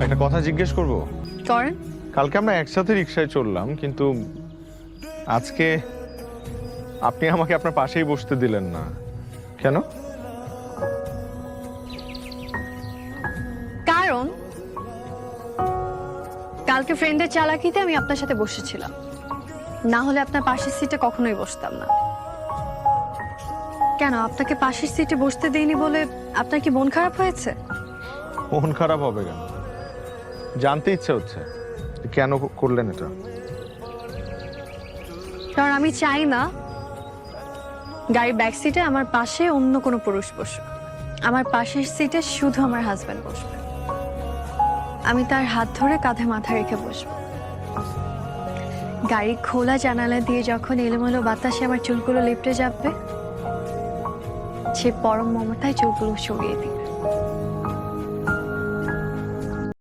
একটা কথা জিজ্ঞেস করব? করেন। কালকে আমরা একসাথে রিক্সায় চললাম, কিন্তু আজকে আপনি আমাকে আপনার পাশেই বসতে দিলেন না কেন? কারণ কালকে ফ্রেন্ডের চালাকিতে আমি আপনার সাথে বসেছিলাম, না হলে আপনার পাশের সিটে কখনোই বসতাম না। কেন, আপনাকে পাশের সিটে বসতে দেইনি বলে আপনার কি মন খারাপ হয়েছে? মন খারাপ হবে কেন? জানতে ইচ্ছে হচ্ছে কেন করলেন এটা। কারণ আমি চাই না গাড়ির ব্যাক সিটে আমার পাশে অন্য কোনো পুরুষ বসুক। আমার পাশের সিটে শুধু আমার হাজবেন্ড বসবে। আমি তার হাত ধরে কাঁধে মাথা রেখে বসবো। গাড়ি খোলা জানালা দিয়ে যখন এলোমেলো বাতাসে আমার চুলগুলো লিপটে যাবে, সে পরম মমতায় চুলগুলো সরিয়ে দিবে।